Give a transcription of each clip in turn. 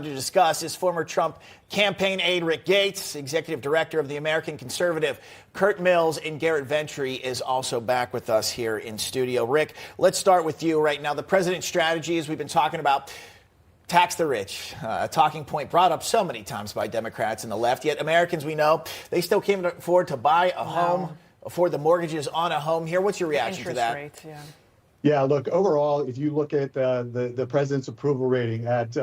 To discuss is former Trump campaign aide Rick Gates, executive director of the American Conservative. Curt Mills and Garrett Ventry is also back with us here in studio. Rick, let's start with you right now. The president's strategy, as we've been talking about, tax the rich, a talking point brought up so many times by Democrats and the left. Yet Americans, we know, they still can't afford to buy a home, afford the mortgages on a home here. What's your reaction to that? Rates, yeah. Yeah, look, overall, if you look at the president's approval rating at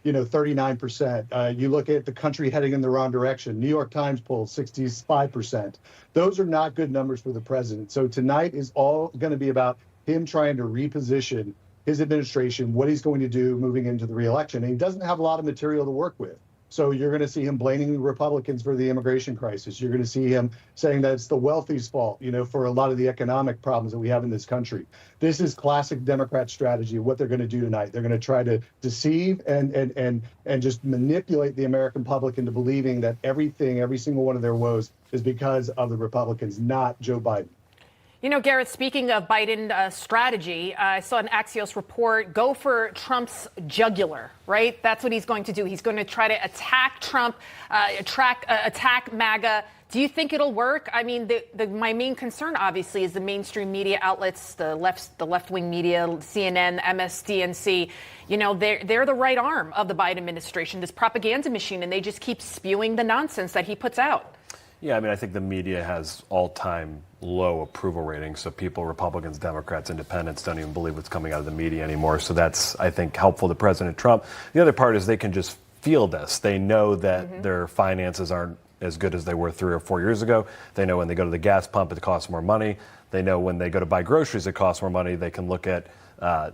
39%. You look at the country heading in the wrong direction. New York Times poll, 65%. Those are not good numbers for the president. So tonight is all going to be about him trying to reposition his administration, what he's going to do moving into the reelection. And he doesn't have a lot of material to work with. So you're going to see him blaming Republicans for the immigration crisis. You're going to see him saying that it's the wealthy's fault, for a lot of the economic problems that we have in this country. This is classic Democrat strategy of what they're going to do tonight. They're going to try to deceive and just manipulate the American public into believing that every single one of their woes is because of the Republicans, not Joe Biden. Garrett, speaking of Biden strategy, I saw an Axios report, go for Trump's jugular, right? That's what he's going to do. He's going to try to attack Trump, attack MAGA. Do you think it'll work? I mean, my main concern, obviously, is the mainstream media outlets, the left-wing media, CNN, MSDNC. They're the right arm of the Biden administration, this propaganda machine, and they just keep spewing the nonsense that he puts out. Yeah, I think the media has all-time low approval ratings, so people, Republicans, Democrats, Independents, don't even believe what's coming out of the media anymore. So that's, I think, helpful to President Trump. The other part is they can just feel this. They know that their finances aren't as good as they were 3 or 4 years ago. They know when they go to the gas pump, it costs more money. They know when they go to buy groceries, it costs more money. They can look at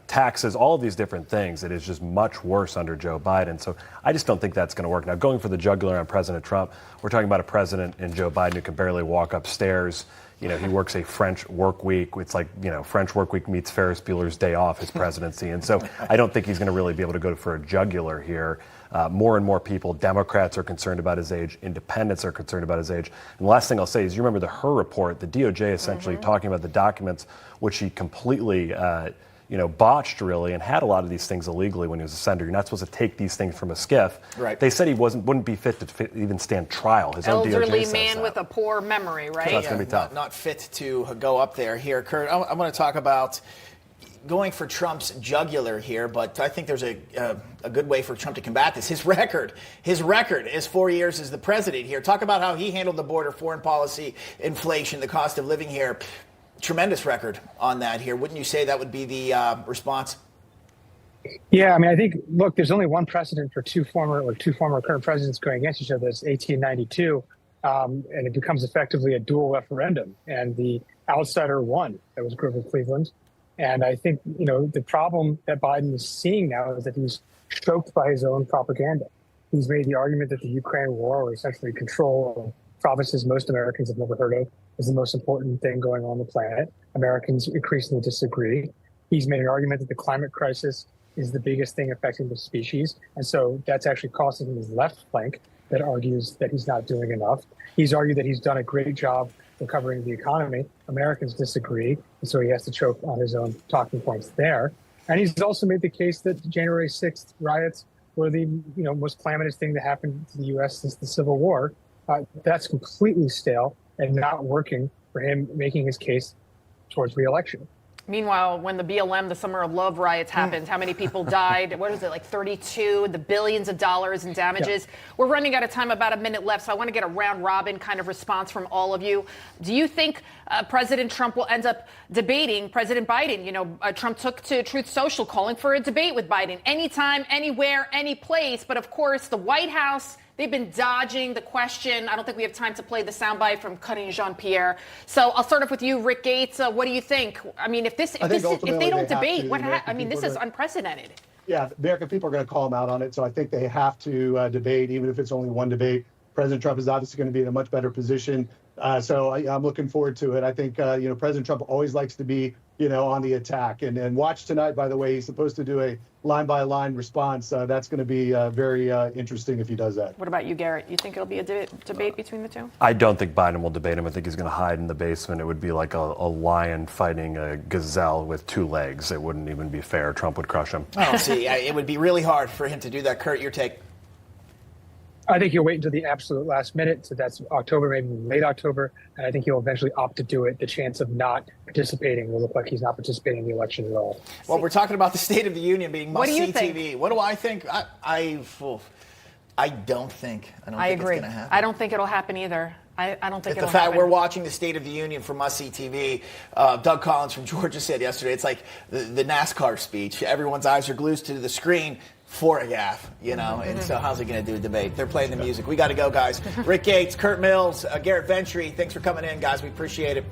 taxes, all of these different things. It is just much worse under Joe Biden. So I just don't think that's going to work. Now, going for the jugular on President Trump, we're talking about a president in Joe Biden who can barely walk upstairs. He works a French work week. It's like, French work week meets Ferris Bueller's Day Off, his presidency. And so I don't think he's going to really be able to go for a jugular here. More and more people, Democrats are concerned about his age. Independents are concerned about his age. And the last thing I'll say is, you remember the Hur report, the DOJ essentially talking about the documents, which he completely botched really and had a lot of these things illegally when he was a senator. You're not supposed to take these things from a skiff. Right. They said he wouldn't be fit to even stand trial. His own DOJ elderly says man that. with a poor memory, right? So that's going to be tough. Not fit to go up there here. Curt, I want to talk about going for Trump's jugular here, but I think there's a good way for Trump to combat this. His record is 4 years as the president here. Talk about how he handled the border, foreign policy, inflation, the cost of living here. Tremendous record on that here. Wouldn't you say that would be the response? Yeah, I think, look, there's only one precedent for two former current presidents going against each other. It's 1892, and it becomes effectively a dual referendum. And the outsider won. That was Grover Cleveland. And I think, the problem that Biden is seeing now is that he's choked by his own propaganda. He's made the argument that the Ukraine war, or essentially control of provinces most Americans have never heard of, is the most important thing going on the planet. Americans increasingly disagree. He's made an argument that the climate crisis is the biggest thing affecting the species. And so that's actually costing him his left flank that argues that he's not doing enough. He's argued that he's done a great job recovering the economy. Americans disagree. And so he has to choke on his own talking points there. And he's also made the case that January 6th riots were the most calamitous thing that happened to the U.S. since the Civil War. That's completely stale and not working for him making his case towards re-election. Meanwhile, when the BLM, the Summer of Love riots happened, how many people died? What was it, like 32? The billions of dollars in damages. Yeah. We're running out of time, about a minute left, so I want to get a round-robin kind of response from all of you. Do you think President Trump will end up debating President Biden? Trump took to Truth Social calling for a debate with Biden anytime, anywhere, any place. But, of course, the White House, they've been dodging the question. I don't think we have time to play the soundbite from Karine Jean-Pierre. So I'll start off with you, Rick Gates. What do you think? If they don't debate, this is unprecedented. Yeah, the American people are going to call them out on it. So I think they have to debate, even if it's only one debate. President Trump is obviously going to be in a much better position. So I'm looking forward to it. I think, President Trump always likes to be on the attack. And watch tonight, by the way, he's supposed to do a line-by-line response. That's going to be very interesting if he does that. What about you, Garrett? You think it'll be a debate between the two? I don't think Biden will debate him. I think he's going to hide in the basement. It would be like a lion fighting a gazelle with two legs. It wouldn't even be fair. Trump would crush him. Oh, see, it would be really hard for him to do that. Curt, your take? I think he'll wait until the absolute last minute. So that's October, maybe late October. And I think he'll eventually opt to do it. The chance of not participating will look like he's not participating in the election at all. Well, we're talking about the State of the Union being must-see TV. What do I think? I don't think. I agree. It's going to happen. I don't think it'll happen either. I don't think it'll happen. The fact we're watching the State of the Union for must-see TV, Doug Collins from Georgia said yesterday, it's like the NASCAR speech. Everyone's eyes are glued to the screen for a gaffe, and so how's he going to do a debate? They're playing the music. We got to go, guys. Rick Gates, Curt Mills, Garrett Ventry, thanks for coming in, guys. We appreciate it.